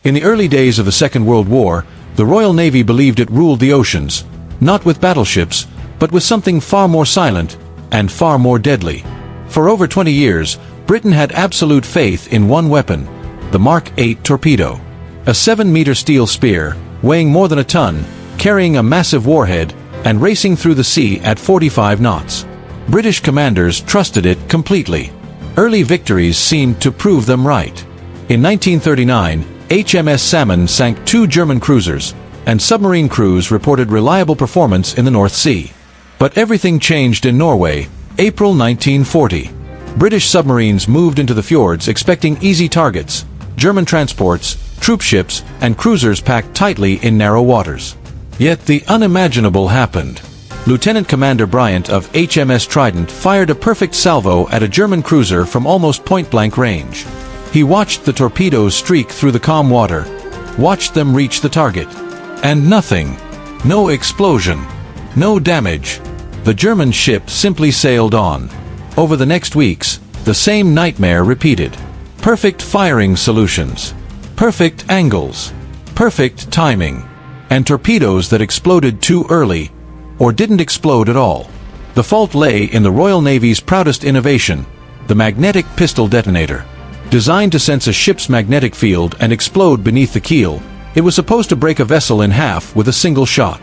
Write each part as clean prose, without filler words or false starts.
In the early days of the Second World War, the Royal Navy believed it ruled the oceans, not with battleships, but with something far more silent and far more deadly. For over 20 years, Britain had absolute faith in one weapon, the Mark 8 torpedo. A 7-meter steel spear, weighing more than a ton, carrying a massive warhead, and racing through the sea at 45 knots. British commanders trusted it completely. Early victories seemed to prove them right. In 1939, HMS Salmon sank 2 German cruisers, and submarine crews reported reliable performance in the North Sea. But everything changed in Norway, April 1940. British submarines moved into the fjords expecting easy targets, German transports, troop ships, and cruisers packed tightly in narrow waters. Yet the unimaginable happened. Lieutenant Commander Bryant of HMS Trident fired a perfect salvo at a German cruiser from almost point-blank range. He watched the torpedoes streak through the calm water, watched them reach the target. And nothing. No explosion. No damage. The German ship simply sailed on. Over the next weeks, the same nightmare repeated. Perfect firing solutions. Perfect angles. Perfect timing. And torpedoes that exploded too early, or didn't explode at all. The fault lay in the Royal Navy's proudest innovation, the magnetic pistol detonator. Designed to sense a ship's magnetic field and explode beneath the keel, it was supposed to break a vessel in half with a single shot.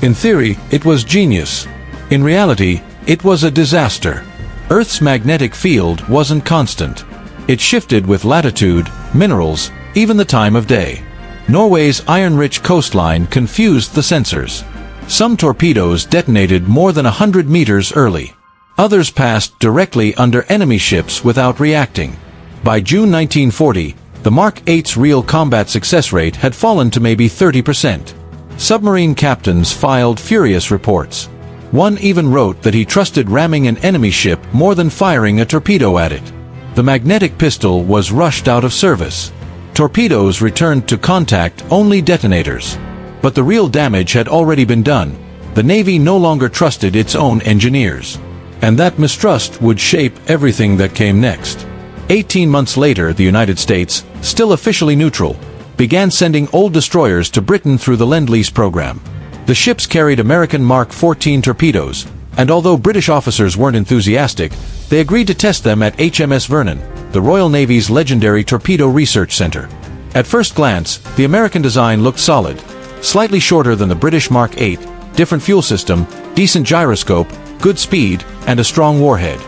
In theory, it was genius. In reality, it was a disaster. Earth's magnetic field wasn't constant. It shifted with latitude, minerals, even the time of day. Norway's iron-rich coastline confused the sensors. Some torpedoes detonated more than 100 meters early. Others passed directly under enemy ships without reacting. By June 1940, the Mark 8's real combat success rate had fallen to maybe 30%. Submarine captains filed furious reports. One even wrote that he trusted ramming an enemy ship more than firing a torpedo at it. The magnetic pistol was rushed out of service. Torpedoes returned to contact only detonators. But the real damage had already been done. The Navy no longer trusted its own engineers. And that mistrust would shape everything that came next. 18 months later, the United States, still officially neutral, began sending old destroyers to Britain through the Lend-Lease program. The ships carried American Mark 14 torpedoes, and although British officers weren't enthusiastic, they agreed to test them at HMS Vernon, the Royal Navy's legendary torpedo research center. At first glance, the American design looked solid, slightly shorter than the British Mark 8, different fuel system, decent gyroscope, good speed, and a strong warhead.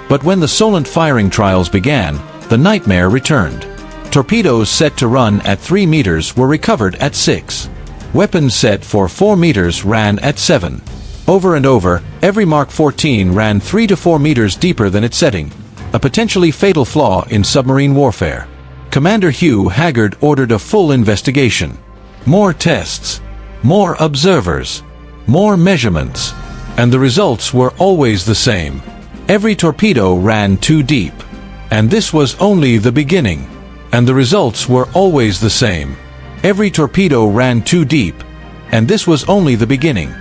But when the Solent firing trials began, the nightmare returned. Torpedoes set to run at 3 meters were recovered at 6. Weapons set for 4 meters ran at 7. Over and over, every Mark 14 ran 3 to 4 meters deeper than its setting, a potentially fatal flaw in submarine warfare. Commander Hugh Haggard ordered a full investigation. More tests. More observers. More measurements. And the results were always the same. Every torpedo ran too deep. And this was only the beginning. And the results were always the same. Every torpedo ran too deep. And this was only the beginning.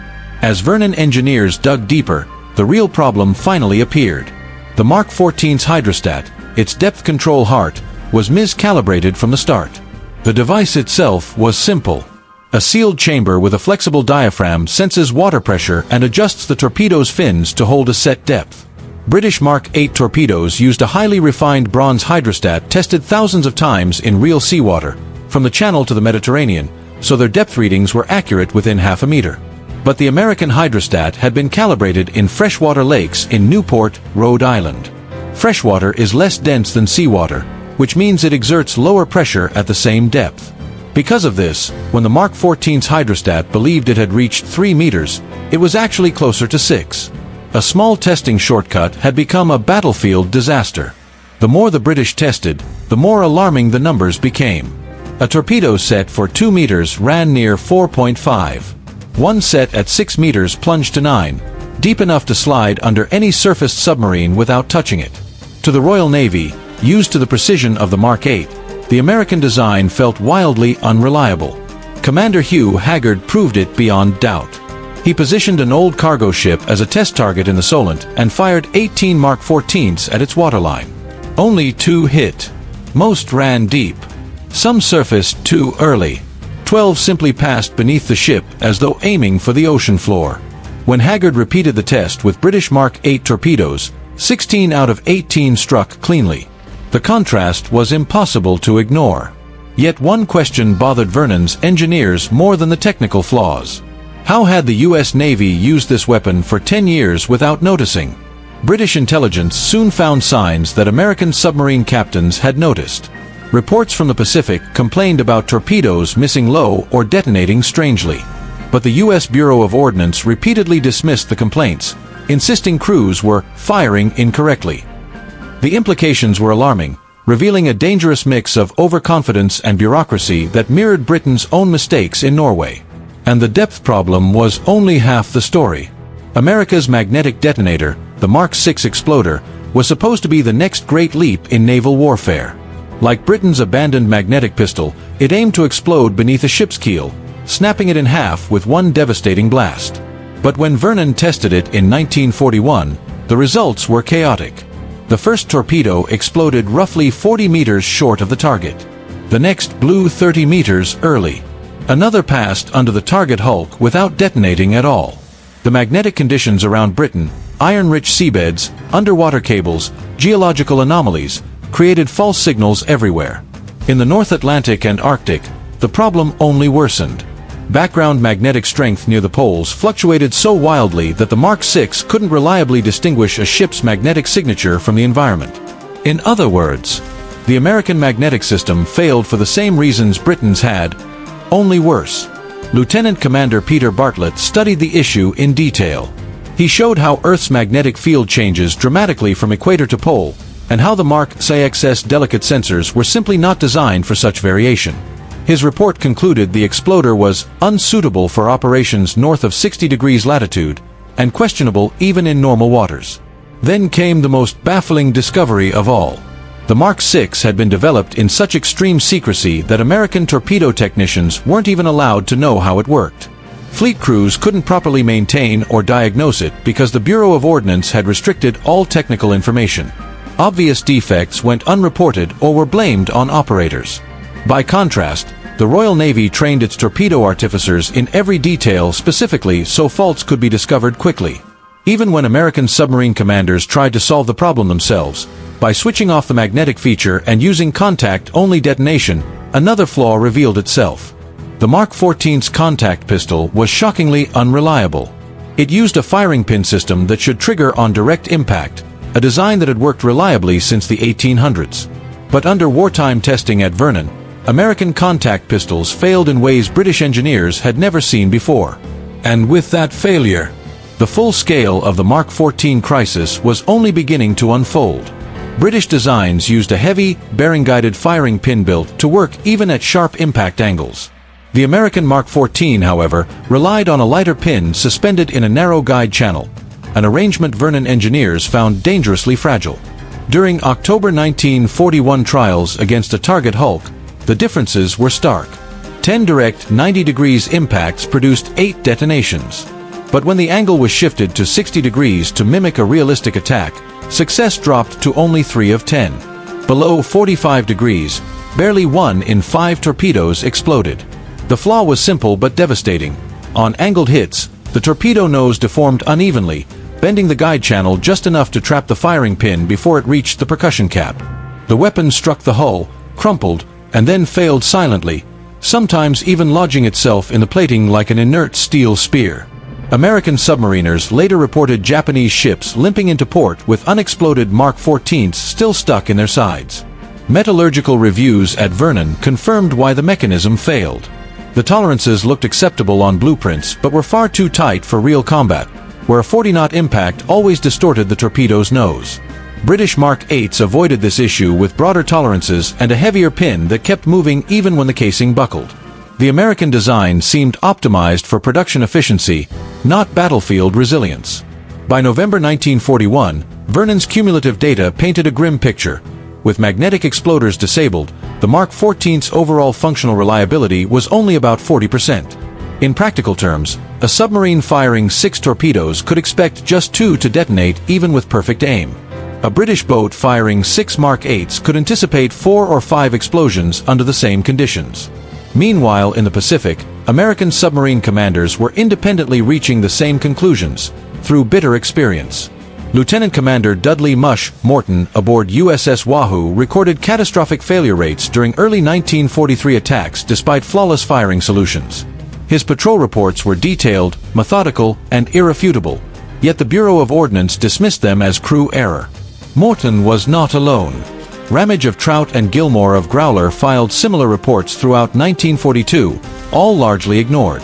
As Vernon engineers dug deeper, the real problem finally appeared. The Mark 14's hydrostat, its depth control heart, was miscalibrated from the start. The device itself was simple. A sealed chamber with a flexible diaphragm senses water pressure and adjusts the torpedo's fins to hold a set depth. British Mark 8 torpedoes used a highly refined bronze hydrostat tested thousands of times in real seawater, from the Channel to the Mediterranean, so their depth readings were accurate within half a meter. But the American hydrostat had been calibrated in freshwater lakes in Newport, Rhode Island. Freshwater is less dense than seawater, which means it exerts lower pressure at the same depth. Because of this, when the Mark 14's hydrostat believed it had reached 3 meters, it was actually closer to 6. A small testing shortcut had become a battlefield disaster. The more the British tested, the more alarming the numbers became. A torpedo set for 2 meters ran near 4.5. One set at 6 meters plunged to 9, deep enough to slide under any surfaced submarine without touching it. To the Royal Navy, used to the precision of the Mark 8, the American design felt wildly unreliable. Commander Hugh Haggard proved it beyond doubt. He positioned an old cargo ship as a test target in the Solent and fired 18 Mark 14s at its waterline. Only 2 hit. Most ran deep. Some surfaced too early. 12 simply passed beneath the ship as though aiming for the ocean floor. When Haggard repeated the test with British Mark 8 torpedoes, 16 out of 18 struck cleanly. The contrast was impossible to ignore. Yet one question bothered Vernon's engineers more than the technical flaws. How had the U.S. Navy used this weapon for 10 years without noticing? British intelligence soon found signs that American submarine captains had noticed. Reports from the Pacific complained about torpedoes missing low or detonating strangely. But the U.S. Bureau of Ordnance repeatedly dismissed the complaints, insisting crews were firing incorrectly. The implications were alarming, revealing a dangerous mix of overconfidence and bureaucracy that mirrored Britain's own mistakes in Norway. And the depth problem was only half the story. America's magnetic detonator, the Mark 6 exploder, was supposed to be the next great leap in naval warfare. Like Britain's abandoned magnetic pistol, it aimed to explode beneath a ship's keel, snapping it in half with one devastating blast. But when Vernon tested it in 1941, the results were chaotic. The first torpedo exploded roughly 40 meters short of the target. The next blew 30 meters early. Another passed under the target hulk without detonating at all. The magnetic conditions around Britain, iron-rich seabeds, underwater cables, geological anomalies, created false signals everywhere. In the North Atlantic and Arctic, the problem only worsened. Background magnetic strength near the poles fluctuated so wildly that the Mark 6 couldn't reliably distinguish a ship's magnetic signature from the environment. In other words, the American magnetic system failed for the same reasons Britain's had, only worse. Lieutenant Commander Peter Bartlett studied the issue in detail. He showed how Earth's magnetic field changes dramatically from equator to pole, and how the Mark 6's delicate sensors were simply not designed for such variation. His report concluded the exploder was unsuitable for operations north of 60 degrees latitude, and questionable even in normal waters. Then came the most baffling discovery of all. The Mark 6 had been developed in such extreme secrecy that American torpedo technicians weren't even allowed to know how it worked. Fleet crews couldn't properly maintain or diagnose it because the Bureau of Ordnance had restricted all technical information. Obvious defects went unreported or were blamed on operators. By contrast, the Royal Navy trained its torpedo artificers in every detail specifically so faults could be discovered quickly. Even when American submarine commanders tried to solve the problem themselves, by switching off the magnetic feature and using contact-only detonation, another flaw revealed itself. The Mark 14's contact pistol was shockingly unreliable. It used a firing pin system that should trigger on direct impact, a design that had worked reliably since the 1800s. But under wartime testing at Vernon, American contact pistols failed in ways British engineers had never seen before. And with that failure, the full scale of the Mark 14 crisis was only beginning to unfold. British designs used a heavy, bearing-guided firing pin built to work even at sharp impact angles. The American Mark 14, however, relied on a lighter pin suspended in a narrow guide channel, an arrangement Vernon engineers found dangerously fragile. During October 1941 trials against a target hulk, the differences were stark. 10 direct 90 degrees impacts produced 8 detonations. But when the angle was shifted to 60 degrees to mimic a realistic attack, success dropped to only 3 of 10. Below 45 degrees, barely 1 in 5 torpedoes exploded. The flaw was simple but devastating. On angled hits, the torpedo nose deformed unevenly, bending the guide channel just enough to trap the firing pin before it reached the percussion cap. The weapon struck the hull, crumpled, and then failed silently, sometimes even lodging itself in the plating like an inert steel spear. American submariners later reported Japanese ships limping into port with unexploded Mark 14s still stuck in their sides. Metallurgical reviews at Vernon confirmed why the mechanism failed. The tolerances looked acceptable on blueprints but were far too tight for real combat, where a 40-knot impact always distorted the torpedo's nose. British Mark 8s avoided this issue with broader tolerances and a heavier pin that kept moving even when the casing buckled. The American design seemed optimized for production efficiency, not battlefield resilience. By November 1941, Vernon's cumulative data painted a grim picture. With magnetic exploders disabled, the Mark 14's overall functional reliability was only about 40%. In practical terms, a submarine firing 6 torpedoes could expect just 2 to detonate even with perfect aim. A British boat firing 6 Mark 8s could anticipate 4 or 5 explosions under the same conditions. Meanwhile, in the Pacific, American submarine commanders were independently reaching the same conclusions, through bitter experience. Lieutenant Commander Dudley "Mush" Morton aboard USS Wahoo recorded catastrophic failure rates during early 1943 attacks despite flawless firing solutions. His patrol reports were detailed, methodical, and irrefutable, yet the Bureau of Ordnance dismissed them as crew error. Morton was not alone. Ramage of Trout and Gilmore of Growler filed similar reports throughout 1942, all largely ignored.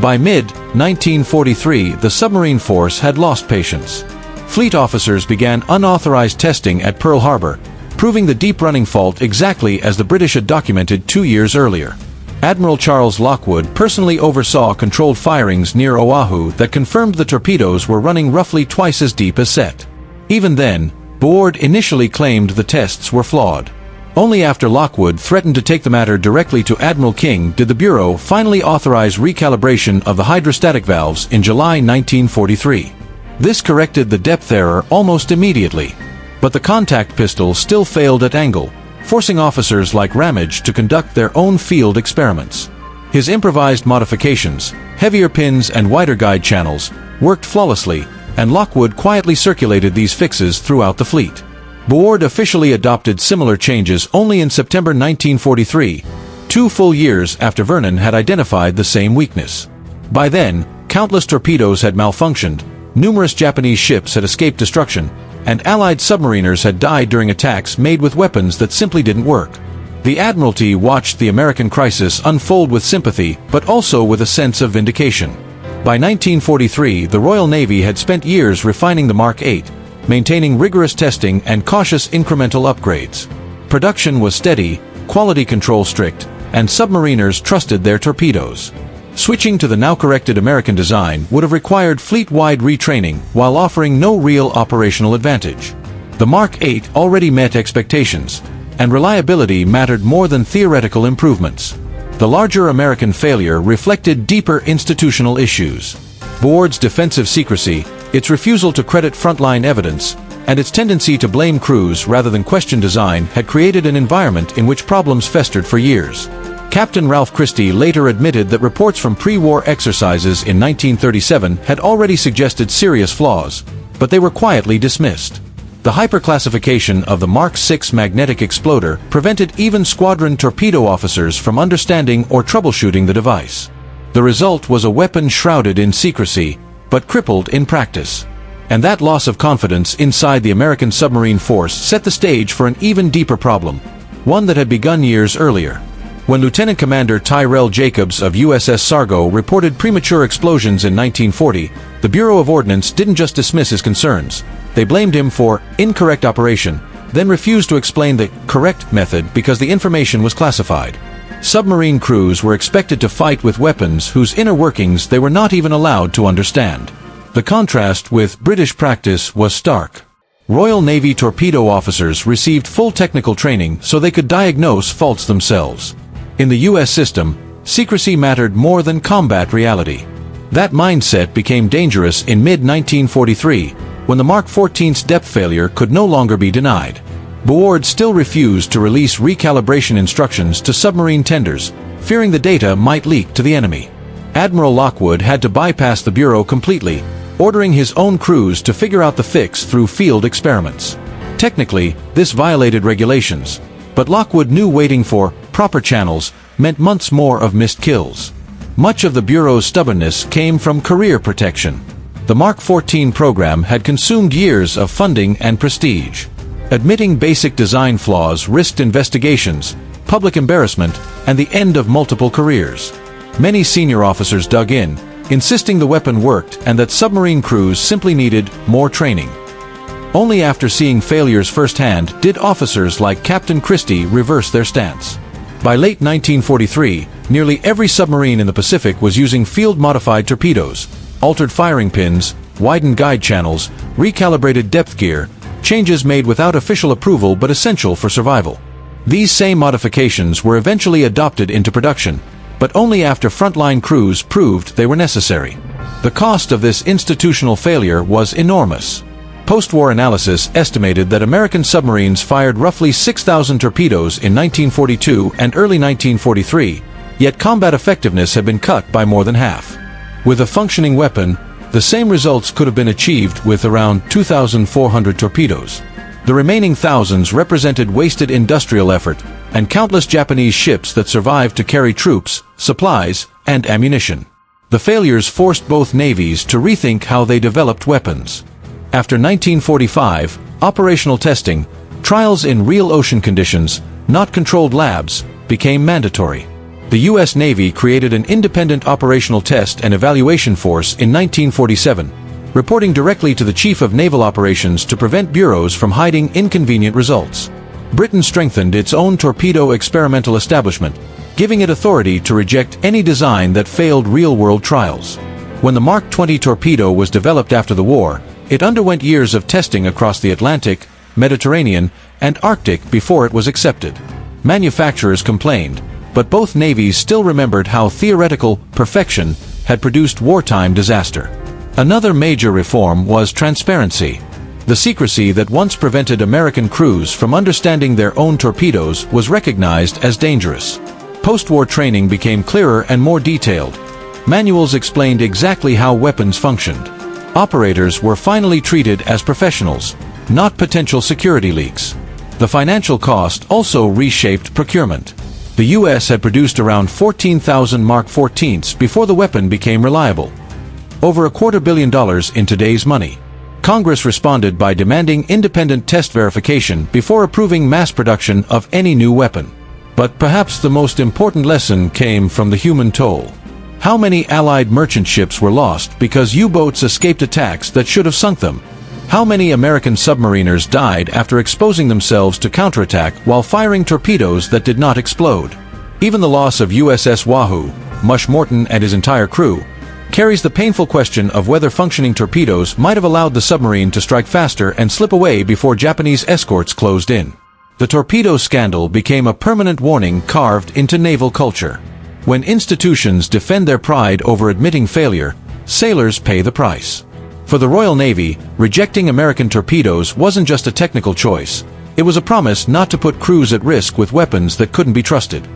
By mid-1943, the submarine force had lost patience. Fleet officers began unauthorized testing at Pearl Harbor, proving the deep-running fault exactly as the British had documented 2 years earlier. Admiral Charles Lockwood personally oversaw controlled firings near Oahu that confirmed the torpedoes were running roughly twice as deep as set. Even then, Board initially claimed the tests were flawed. Only after Lockwood threatened to take the matter directly to Admiral King did the Bureau finally authorize recalibration of the hydrostatic valves in July 1943. This corrected the depth error almost immediately. But the contact pistol still failed at angle, forcing officers like Ramage to conduct their own field experiments. His improvised modifications, heavier pins and wider guide channels, worked flawlessly, and Lockwood quietly circulated these fixes throughout the fleet. Board officially adopted similar changes only in September 1943, 2 full years after Vernon had identified the same weakness. By then, countless torpedoes had malfunctioned, numerous Japanese ships had escaped destruction, and Allied submariners had died during attacks made with weapons that simply didn't work. The Admiralty watched the American crisis unfold with sympathy, but also with a sense of vindication. By 1943, the Royal Navy had spent years refining the Mark 8, maintaining rigorous testing and cautious incremental upgrades. Production was steady, quality control strict, and submariners trusted their torpedoes. Switching to the now-corrected American design would have required fleet-wide retraining while offering no real operational advantage. The Mark 8 already met expectations, and reliability mattered more than theoretical improvements. The larger American failure reflected deeper institutional issues. Board's defensive secrecy, its refusal to credit frontline evidence, and its tendency to blame crews rather than question design had created an environment in which problems festered for years. Captain Ralph Christie later admitted that reports from pre-war exercises in 1937 had already suggested serious flaws, but they were quietly dismissed. The hyperclassification of the Mark 6 magnetic exploder prevented even squadron torpedo officers from understanding or troubleshooting the device. The result was a weapon shrouded in secrecy, but crippled in practice. And that loss of confidence inside the American submarine force set the stage for an even deeper problem, one that had begun years earlier. When Lieutenant Commander Tyrell Jacobs of USS Sargo reported premature explosions in 1940, the Bureau of Ordnance didn't just dismiss his concerns. They blamed him for incorrect operation, then refused to explain the correct method because the information was classified. Submarine crews were expected to fight with weapons whose inner workings they were not even allowed to understand. The contrast with British practice was stark. Royal Navy torpedo officers received full technical training so they could diagnose faults themselves. In the U.S. system, secrecy mattered more than combat reality. That mindset became dangerous in mid-1943, when the Mark 14's depth failure could no longer be denied. Board still refused to release recalibration instructions to submarine tenders, fearing the data might leak to the enemy. Admiral Lockwood had to bypass the Bureau completely, ordering his own crews to figure out the fix through field experiments. Technically, this violated regulations, but Lockwood knew waiting for proper channels meant months more of missed kills. Much of the Bureau's stubbornness came from career protection. The Mark 14 program had consumed years of funding and prestige. Admitting basic design flaws risked investigations, public embarrassment, and the end of multiple careers. Many senior officers dug in, insisting the weapon worked and that submarine crews simply needed more training. Only after seeing failures firsthand did officers like Captain Christie reverse their stance. By late 1943, nearly every submarine in the Pacific was using field-modified torpedoes, altered firing pins, widened guide channels, recalibrated depth gear, changes made without official approval but essential for survival. These same modifications were eventually adopted into production, but only after frontline crews proved they were necessary. The cost of this institutional failure was enormous. Post-war analysis estimated that American submarines fired roughly 6,000 torpedoes in 1942 and early 1943, yet combat effectiveness had been cut by more than half. With a functioning weapon, the same results could have been achieved with around 2,400 torpedoes. The remaining thousands represented wasted industrial effort and countless Japanese ships that survived to carry troops, supplies, and ammunition. The failures forced both navies to rethink how they developed weapons. After 1945, operational testing, trials in real ocean conditions, not controlled labs, became mandatory. The U.S. Navy created an independent operational test and evaluation force in 1947, reporting directly to the Chief of Naval Operations to prevent bureaus from hiding inconvenient results. Britain strengthened its own torpedo experimental establishment, giving it authority to reject any design that failed real-world trials. When the Mark 20 torpedo was developed after the war, it underwent years of testing across the Atlantic, Mediterranean, and Arctic before it was accepted. Manufacturers complained, but both navies still remembered how theoretical perfection had produced wartime disaster. Another major reform was transparency. The secrecy that once prevented American crews from understanding their own torpedoes was recognized as dangerous. Post-war training became clearer and more detailed. Manuals explained exactly how weapons functioned. Operators were finally treated as professionals, not potential security leaks. The financial cost also reshaped procurement. The U.S. had produced around 14,000 Mark 14s before the weapon became reliable. Over $250 million in today's money. Congress responded by demanding independent test verification before approving mass production of any new weapon. But perhaps the most important lesson came from the human toll. How many Allied merchant ships were lost because U-boats escaped attacks that should have sunk them? How many American submariners died after exposing themselves to counterattack while firing torpedoes that did not explode? Even the loss of USS Wahoo, Mush Morton and his entire crew, carries the painful question of whether functioning torpedoes might have allowed the submarine to strike faster and slip away before Japanese escorts closed in. The torpedo scandal became a permanent warning carved into naval culture. When institutions defend their pride over admitting failure, sailors pay the price. For the Royal Navy, rejecting American torpedoes wasn't just a technical choice. It was a promise not to put crews at risk with weapons that couldn't be trusted.